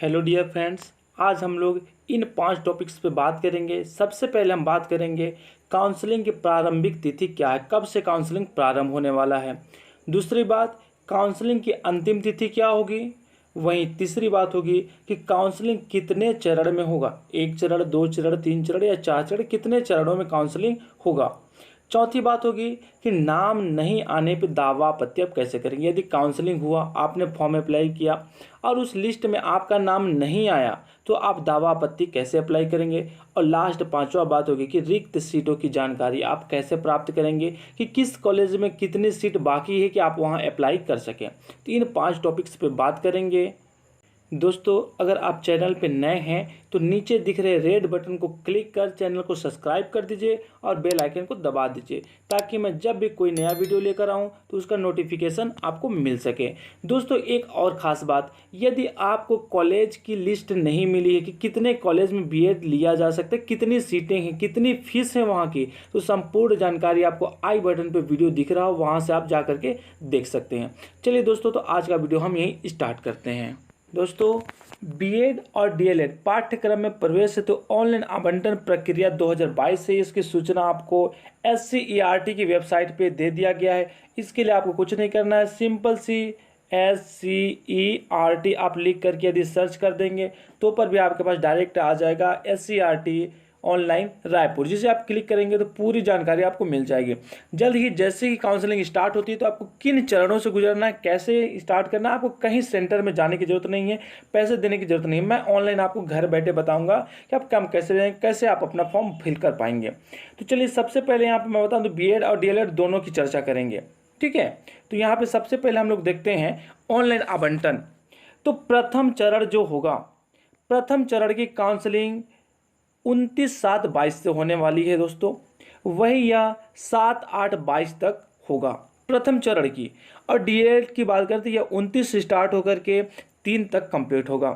Hello dear friends, आज हम लोग इन 5 टॉपिक्स पे बात करेंगे। सबसे पहले हम बात करेंगे काउंसलिंग की प्रारंभिक तिथि क्या है, कब से काउंसलिंग प्रारंभ होने वाला है। दूसरी बात, काउंसलिंग की अंतिम तिथि क्या होगी। वहीं तीसरी बात होगी कि काउंसलिंग कितने चरण में होगा, 1 चरण, 2 चरण, 3 चरण या 4 चरण, कितने चरणों में काउंसलिंग होगा। चौथी बात होगी कि नाम नहीं आने पे दावा आपत्ति आप कैसे करेंगे। यदि काउंसलिंग हुआ, आपने फॉर्म अप्लाई किया और उस लिस्ट में आपका नाम नहीं आया तो आप दावा आपत्ति कैसे अप्लाई करेंगे। और लास्ट पांचवा बात होगी कि रिक्त सीटों की जानकारी आप कैसे प्राप्त करेंगे, कि किस कॉलेज में कितनी सीट बाकी है कि आप वहां अप्लाई कर सकें। तो इन 5 टॉपिक्स पे बात करेंगे। दोस्तों, अगर आप चैनल पे नए हैं तो नीचे दिख रहे रेड बटन को क्लिक कर चैनल को सब्सक्राइब कर दीजिए और बेल आइकन को दबा दीजिए, ताकि मैं जब भी कोई नया वीडियो लेकर आऊँ तो उसका नोटिफिकेशन आपको मिल सके। दोस्तों, एक और ख़ास बात, यदि आपको कॉलेज की लिस्ट नहीं मिली है कि कितने कॉलेज में बीएड लिया जा सकता है, कितनी सीटें हैं, कितनी फीस है वहाँ की, तो संपूर्ण जानकारी आपको आई बटन पर वीडियो दिख रहा हो, वहाँ से आप जा करके देख सकते हैं। चलिए दोस्तों, तो आज का वीडियो हम यहीं स्टार्ट करते हैं। दोस्तों, बीएड और डीएलएड पाठ्यक्रम में प्रवेश हेतु तो ऑनलाइन आवंटन प्रक्रिया 2022 से इसकी सूचना आपको SCERT की वेबसाइट पे दे दिया गया है। इसके लिए आपको कुछ नहीं करना है, सिंपल सी SCERT आप लिख करके यदि सर्च कर देंगे तो पर भी आपके पास डायरेक्ट आ जाएगा SCERT ऑनलाइन रायपुर। जिसे आप क्लिक करेंगे तो पूरी जानकारी आपको मिल जाएगी। जल्द ही जैसे ही काउंसलिंग स्टार्ट होती है तो आपको किन चरणों से गुजरना है, कैसे स्टार्ट करना है, आपको कहीं सेंटर में जाने की जरूरत नहीं है, पैसे देने की जरूरत नहीं है। मैं ऑनलाइन आपको घर बैठे बताऊंगा कि आप काम कैसे दें, कैसे आप अपना फॉर्म फिल कर पाएंगे। तो चलिए, सबसे पहले यहाँ पर मैं बताऊँ तो बीएड और डीएलएड दोनों की चर्चा करेंगे, ठीक है। तो यहाँ पर सबसे पहले हम लोग देखते हैं ऑनलाइन आवंटन। तो प्रथम चरण जो होगा, प्रथम चरण की काउंसलिंग 29/7/22 से होने वाली है दोस्तों। वही यह 7/8/22 तक होगा प्रथम चरण की। और डीएलएड की बात करते हैं, यह 29 से स्टार्ट होकर के 3 तक कंप्लीट होगा।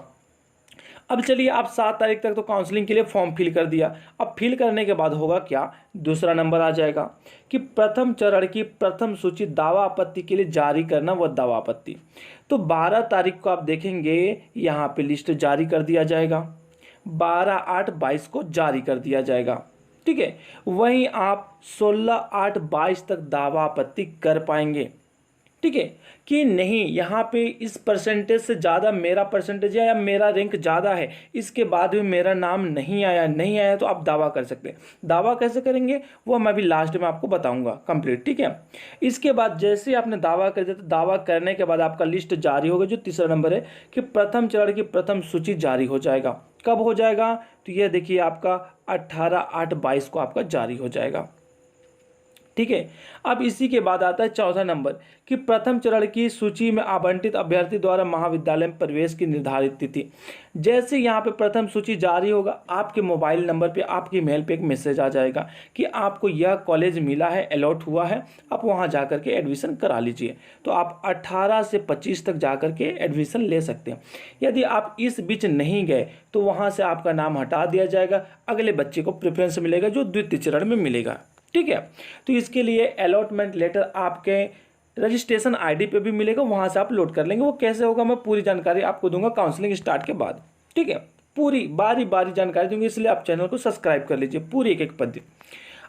अब चलिए, आप 7 तारीख तक तो काउंसलिंग के लिए फॉर्म फिल कर दिया। अब फिल करने के बाद होगा क्या, दूसरा नंबर आ जाएगा कि प्रथम चरण की प्रथम सूची दावा आपत्ति के लिए जारी करना, वह दावा आपत्ति। तो 12 तारीख को आप देखेंगे यहाँ पे लिस्ट जारी कर दिया जाएगा, 12/8/22 को जारी कर दिया जाएगा, ठीक है। वहीं आप 16/8/22 तक दावा आपत्ति कर पाएंगे, ठीक है, कि नहीं यहाँ पे इस परसेंटेज से ज़्यादा मेरा परसेंटेज है या मेरा रैंक ज़्यादा है, इसके बाद भी मेरा नाम नहीं आया तो आप दावा कर सकते हैं। दावा कैसे करेंगे वो मैं भी लास्ट में आपको बताऊंगा कंप्लीट, ठीक है। इसके बाद जैसे आपने दावा कर दिया तो दावा करने के बाद आपका लिस्ट जारी होगा, जो तीसरा नंबर है कि प्रथम चरण की प्रथम सूची जारी हो जाएगा। कब हो जाएगा, तो यह देखिए आपका 18/8/22 को आपका जारी हो जाएगा, ठीक है। अब इसी के बाद आता है चौथा नंबर कि प्रथम चरण की सूची में आवंटित अभ्यर्थी द्वारा महाविद्यालय में प्रवेश की निर्धारित तिथि। जैसे यहाँ पे प्रथम सूची जारी होगा, आपके मोबाइल नंबर पे, आपकी मेल पे एक मैसेज आ जाएगा कि आपको यह कॉलेज मिला है, अलॉट हुआ है, आप वहाँ जा कर के एडमिशन करा लीजिए। तो आप 18 से 25 तक जा कर के एडमिशन ले सकते हैं। यदि आप इस बीच नहीं गए तो वहाँ से आपका नाम हटा दिया जाएगा, अगले बच्चे को प्रेफरेंस मिलेगा जो द्वितीय चरण में मिलेगा, ठीक है। तो इसके लिए अलॉटमेंट लेटर आपके रजिस्ट्रेशन आईडी पे भी मिलेगा, वहां से आप लोड कर लेंगे। वो कैसे होगा मैं पूरी जानकारी आपको दूंगा काउंसलिंग स्टार्ट के बाद, ठीक है। पूरी बारी बारी जानकारी दूंगी, इसलिए आप चैनल को सब्सक्राइब कर लीजिए, पूरी एक एक पद्धति।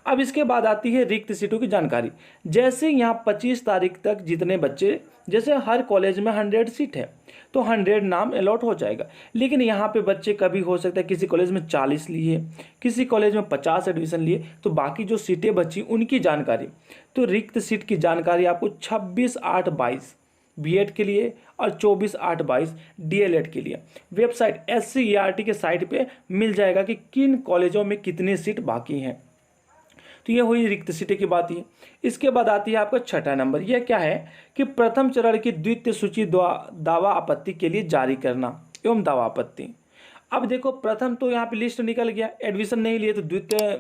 अब इसके बाद आती है रिक्त सीटों की जानकारी। जैसे यहाँ 25 तारीख तक जितने बच्चे, जैसे हर कॉलेज में 100 सीट है तो 100 नाम अलॉट हो जाएगा। लेकिन यहाँ पे बच्चे कभी हो सकता है किसी कॉलेज में 40 लिए, किसी कॉलेज में 50 एडमिशन लिए, तो बाकी जो सीटें बची उनकी जानकारी, तो रिक्त सीट की जानकारी आपको 26/8/22 बीएड के लिए और 24/8/22 डीएलएड के लिए वेबसाइट SCERT के साइट पे मिल जाएगा कि किन कॉलेजों में कितनी सीट बाकी हैं। तो ये हुई रिक्त सीटें की बात ही। इसके बाद आती है आपका छठा नंबर, यह क्या है कि प्रथम चरण की द्वितीय सूची दावा आपत्ति के लिए जारी करना एवं दावा आपत्ति। अब देखो, प्रथम तो यहाँ पे लिस्ट निकल गया, एडमिशन नहीं लिए तो द्वितीय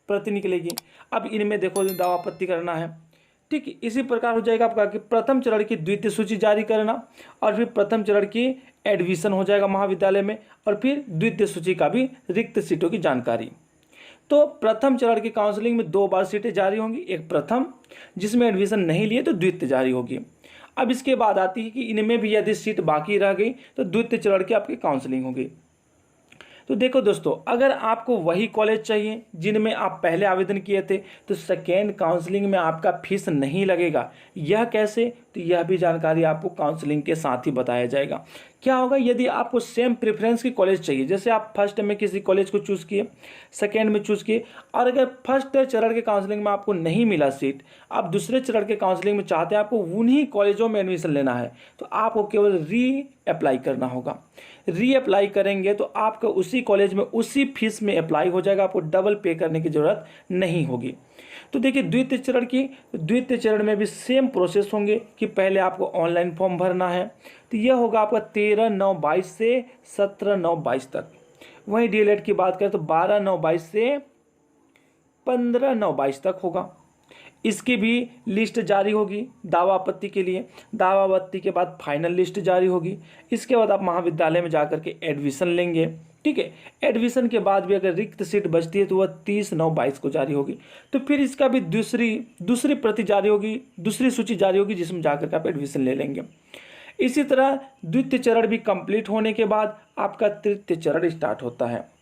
प्रति निकलेगी। अब इनमें देखो दावा आपत्ति करना है, ठीक। इसी प्रकार हो जाएगा आपका कि प्रथम चरण की द्वितीय सूची जारी करना और फिर प्रथम चरण की एडमिशन हो जाएगा महाविद्यालय में, और फिर द्वितीय सूची का भी रिक्त सीटों की जानकारी। तो प्रथम चरण की काउंसलिंग में 2 बार सीटें जारी होंगी, एक प्रथम जिसमें एडमिशन नहीं लिए तो द्वितीय जारी होगी। अब इसके बाद आती है कि इनमें भी यदि सीट बाकी रह गई तो द्वितीय चरण की आपकी काउंसलिंग होगी। तो देखो दोस्तों, अगर आपको वही कॉलेज चाहिए जिनमें आप पहले आवेदन किए थे तो सेकेंड काउंसलिंग में आपका फीस नहीं लगेगा। यह कैसे, तो यह भी जानकारी आपको काउंसलिंग के साथ ही बताया जाएगा। क्या होगा, यदि आपको सेम प्रेफरेंस की कॉलेज चाहिए, जैसे आप फर्स्ट में किसी कॉलेज को चूज़ किए, सेकेंड में चूज़ किए, और अगर फर्स्ट चरण के काउंसलिंग में आपको नहीं मिला सीट, आप दूसरे चरण के काउंसलिंग में चाहते हैं आपको उन्हीं कॉलेजों में एडमिशन लेना है, तो आपको केवल री अप्लाई करना होगा। री अप्लाई करेंगे तो आपका उसी कॉलेज में उसी फीस में अप्लाई हो जाएगा, आपको डबल पे करने की ज़रूरत नहीं होगी। तो देखिए द्वितीय चरण में भी सेम प्रोसेस होंगे कि पहले आपको ऑनलाइन फॉर्म भरना है, तो यह होगा आपका 13/9/22 से 17/9/22 तक। वहीं डीएलएड की बात करें तो 12/9/22 से 15/9/22 तक होगा। इसकी भी लिस्ट जारी होगी दावा आपत्ति के लिए। दावा आपत्ति के बाद फाइनल लिस्ट जारी होगी। इसके बाद आप महाविद्यालय में जाकर के एडमिशन लेंगे, ठीक है। एडमिशन के बाद भी अगर रिक्त सीट बचती है तो वह 30/9/22 को जारी होगी। तो फिर इसका भी दूसरी प्रति जारी होगी, दूसरी सूची जारी होगी जिसमें जाकर के आप एडमिशन ले लेंगे। इसी तरह द्वितीय चरण भी कंप्लीट होने के बाद आपका तृतीय चरण स्टार्ट होता है।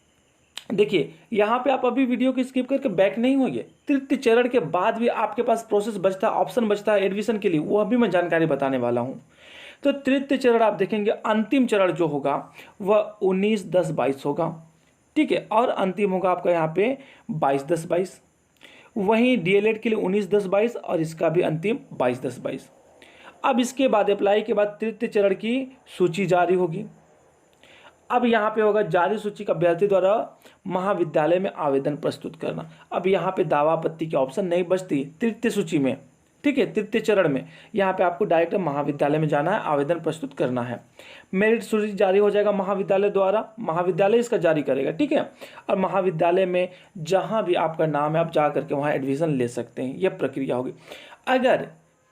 देखिए यहाँ पे आप अभी वीडियो को स्किप करके बैक नहीं होइए। तृतीय चरण के बाद भी आपके पास प्रोसेस बचता है, ऑप्शन बचता है एडमिशन के लिए, वो अभी मैं जानकारी बताने वाला हूँ। तो तृतीय चरण आप देखेंगे, अंतिम चरण जो होगा वह 19/10/22 होगा, ठीक है, और अंतिम होगा आपका यहाँ पे 22/10/22। वहीं डीएलएड के लिए 19/10/22 और इसका भी अंतिम 22/10/22। अब इसके बाद अप्लाई के बाद तृतीय चरण की सूची जारी होगी। अब यहाँ पे होगा जारी सूची का अभ्यर्थी द्वारा महाविद्यालय में आवेदन प्रस्तुत करना। अब यहाँ पे दावा आपत्ति की ऑप्शन नहीं बचती तृतीय सूची में, ठीक है। तृतीय चरण में यहाँ पे आपको डायरेक्ट महाविद्यालय में जाना है, आवेदन प्रस्तुत करना है। मेरिट सूची जारी हो जाएगा महाविद्यालय द्वारा, महाविद्यालय इसका जारी करेगा, ठीक है। और महाविद्यालय में जहाँ भी आपका नाम है आप जा करके वहाँ एडमिशन ले सकते हैं, यह प्रक्रिया होगी। अगर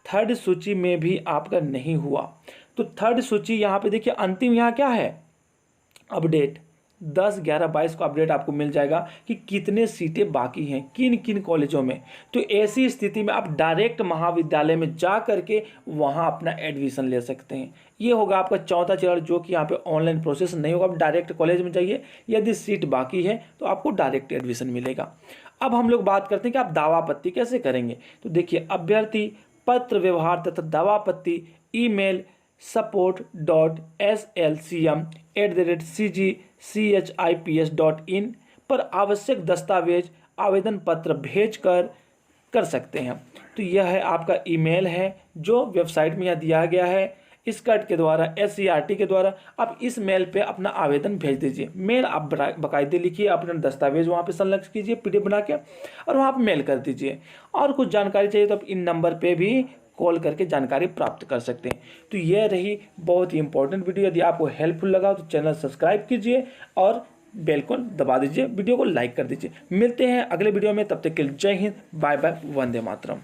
थर्ड सूची में भी आपका नहीं हुआ तो थर्ड सूची यहाँ पे देखिए अंतिम यहाँ क्या है, अपडेट 10/11/22 को अपडेट आपको मिल जाएगा कि कितने सीटें बाकी हैं किन किन कॉलेजों में। तो ऐसी स्थिति में आप डायरेक्ट महाविद्यालय में जा करके वहां अपना एडमिशन ले सकते हैं। ये होगा आपका चौथा चरण, जो कि यहाँ पे ऑनलाइन प्रोसेस नहीं होगा, आप डायरेक्ट कॉलेज में जाइए, यदि सीट बाकी है तो आपको डायरेक्ट एडमिशन मिलेगा। अब हम लोग बात करते हैं कि आप दावा आपत्ति कैसे करेंगे। तो देखिए, अभ्यर्थी पत्र व्यवहार तथा दावा आपत्ति ईमेल support.slcm@cgchips.in पर आवश्यक दस्तावेज आवेदन पत्र भेज कर सकते हैं। तो यह है आपका ईमेल है जो वेबसाइट में यहाँ दिया गया है, स्कर्ट के द्वारा, SCRT के द्वारा आप इस मेल पे अपना आवेदन भेज दीजिए। मेल आप बाकायदे लिखिए, अपना दस्तावेज वहाँ पे संलग्न कीजिए PDF बना के और वहाँ पे मेल कर दीजिए। और कुछ जानकारी चाहिए तो आप इन नंबर पे भी कॉल करके जानकारी प्राप्त कर सकते हैं। तो यह रही बहुत ही इंपॉर्टेंट वीडियो। यदि आपको हेल्पफुल लगा तो चैनल सब्सक्राइब कीजिए और बेल को दबा दीजिए, वीडियो को लाइक कर दीजिए। मिलते हैं अगले वीडियो में, तब तक के लिए जय हिंद, बाय बाय, वंदे मातरम।